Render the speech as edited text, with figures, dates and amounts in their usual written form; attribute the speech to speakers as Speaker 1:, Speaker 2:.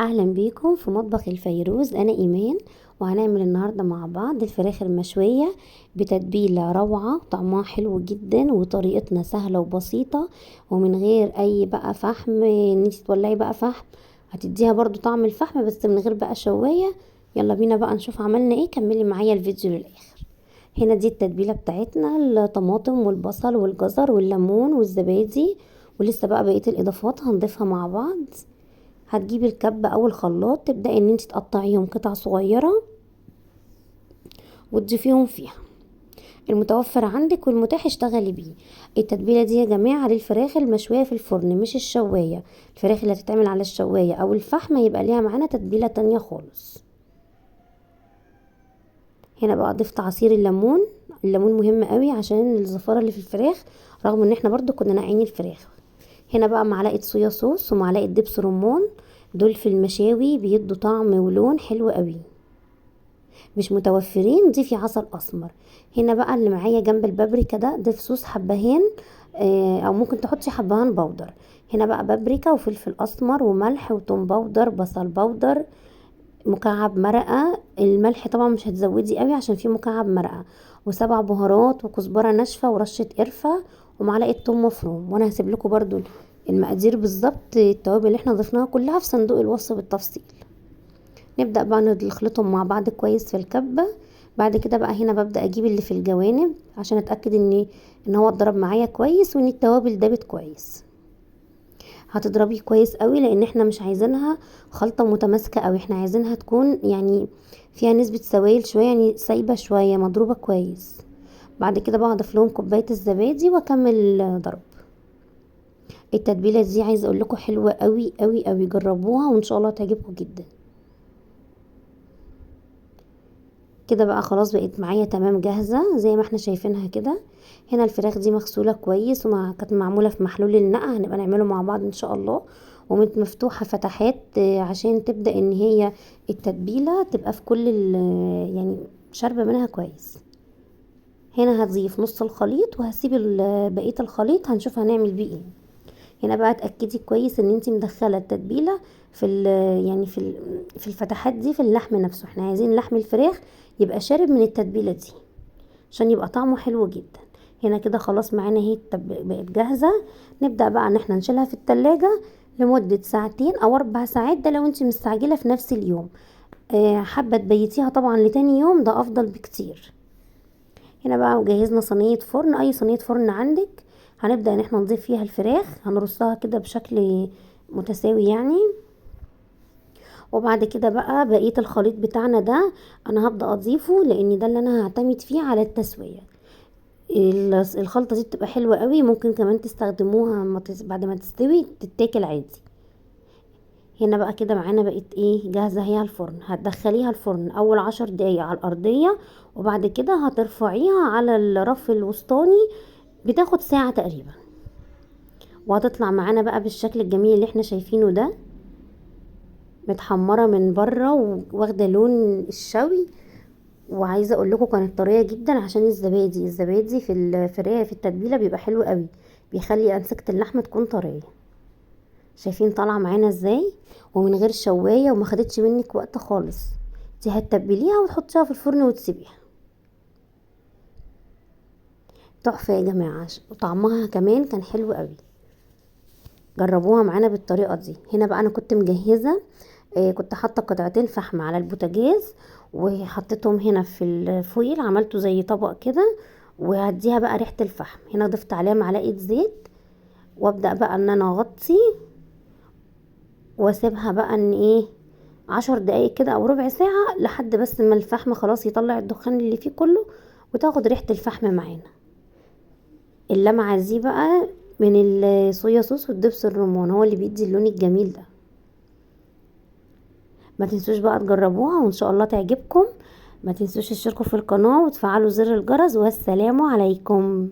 Speaker 1: اهلا بيكم في مطبخ الفيروز. انا ايمان، وهنعمل النهارده مع بعض الفراخ المشويه بتتبيله روعه، طعمها حلو جدا وطريقتنا سهله وبسيطه ومن غير اي بقى فحم، ان انت تولعي بقى فحم هتديها برضو طعم الفحم بس من غير بقى شوايه. يلا بينا بقى نشوف عملنا ايه، كملي معايا الفيديو للاخر. هنا دي التتبيله بتاعتنا: الطماطم والبصل والجزر والليمون والزبادي، ولسه بقى بقيه الاضافات هنضيفها مع بعض. هتجيبي الكبة او الخلاط، تبدأي ان انت تقطعيهم قطع صغيرة وتضيفيهم فيها المتوفر عندك والمتاح اشتغلي بيه. التتبيلة دي يا جماعة للفراخ المشوية في الفرن مش الشواية. الفراخ اللي هتتعمل على الشواية او الفحم يبقى ليها معانا تتبيلة تانية خالص. هنا بقى ضفت عصير الليمون. الليمون مهم قوي عشان الزفارة اللي في الفراخ، رغم ان احنا برضو كنا ناقعين الفراخ. هنا بقى معلقة صويا صوص ومعلقة دبس رمان، دول في المشاوي بيدوا طعم ولون حلو قوي. مش متوفرين ضيفي عسل اسمر. هنا بقى اللي معايا جنب البابريكا ده ضيف صوص حبهان، او ممكن تحطي حبهان بودر. هنا بقى بابريكا وفلفل اسمر وملح وتوم بودر، بصل بودر، مكعب مرقه. الملح طبعا مش هتزودي قوي عشان فيه مكعب مرقه، وسبع بهارات وكزبره ناشفه ورشه قرفه ومعلقه توم مفروم. وانا هسيب لكم برضو المقادير بالظبط، التوابل اللي احنا ضفناها كلها في صندوق الوصف بالتفصيل. نبدأ بقى نخلطهم مع بعض كويس في الكبة. بعد كده بقى هنا ببدأ اجيب اللي في الجوانب عشان اتأكد ان هو اتضرب معايا كويس وان التوابل دابت كويس. هتضربيه كويس قوي لان احنا مش عايزينها خلطة متماسكة قوي، احنا عايزينها تكون يعني فيها نسبة سوائل شوية، يعني سايبة شوية مضروبة كويس. بعد كده بقى اضيف لهم كوباية الزبادي واكمل ضرب. التتبيلة دي عايزة اقول لكم حلوة قوي قوي قوي، جربوها وان شاء الله تعجبكم جدا. كده بقى خلاص بقت معايا تمام جاهزة زي ما احنا شايفينها كده. هنا الفراخ دي مغسولة كويس كانت معمولة في محلول النقع، هنبقى نعمله مع بعض ان شاء الله. ومفتوحة فتحات عشان تبدأ ان هي التتبيلة تبقى في كل يعني شاربة منها كويس. هنا هضيف نص الخليط وهسيب بقية الخليط هنشوف هنعمل بيه ايه. هنا بقى اتاكدي كويس ان انتي مدخله التتبيله في يعني في الفتحات دي في اللحم نفسه. احنا عايزين لحم الفراخ يبقى شارب من التتبيله دي عشان يبقى طعمه حلو جدا. هنا كده خلاص معانا اهي بقت جاهزه. نبدا بقى ان احنا نشيلها في التلاجة لمده ساعتين او 4 ساعات، ده لو انتي مستعجله في نفس اليوم. حابه تبيتيها طبعا لتاني يوم ده افضل بكتير. هنا بقى جهزنا صينية فرن، اي صينية فرن عندك. هنبدأ ان احنا نضيف فيها الفراخ، هنرصها كده بشكل متساوي يعني. وبعد كده بقى بقية الخليط بتاعنا ده انا هبدأ اضيفه لان ده اللي انا هعتمد فيه على التسوية. الخلطة دي بتبقى حلوة قوي، ممكن كمان تستخدموها بعد ما تستوي تتاكل عادي. هنا بقى كده معانا بقت ايه جاهزة هي الفرن. هتدخليها الفرن اول 10 دقايق على الارضية، وبعد كده هترفعيها على الرف الوسطاني، بتاخد ساعة تقريبا. وهتطلع معانا بقى بالشكل الجميل اللي احنا شايفينه ده، متحمرة من بره واخدة لون الشوي. وعايزة اقول لكم كانت طرية جدا عشان الزبادي في الفراخ في التتبيلة بيبقى حلو قوي، بيخلي انسجة اللحمة تكون طرية. شايفين طالعة معانا ازاي ومن غير شواية وما خدتش منك وقت خالص. دي هتتبليها وتحطيها في الفرن وتسيبيها. تحفة يا جماعة، وطعمها كمان كان حلو قوي. جربوها معانا بالطريقة دي. هنا بقى انا كنت مجهزة، كنت حاطة قطعتين فحم على البوتاجاز وحطيتهم هنا في الفويل، عملته زي طبق كده وهديها بقى ريحة الفحم. هنا ضفت عليها معلقة زيت وابدأ بقى ان انا اغطي واسيبها بقى ان ايه 10 دقايق كده او ربع ساعة لحد بس ما الفحم خلاص يطلع الدخان اللي فيه كله وتاخد ريحة الفحم معانا. اللمعة دي بقى من الصويا صوص والدبس الرمان هو اللي بيدي اللون الجميل ده. ما تنسوش بقى تجربوها وان شاء الله تعجبكم. ما تنسوش تشتركوا في القناة وتفعلوا زر الجرس، والسلام عليكم.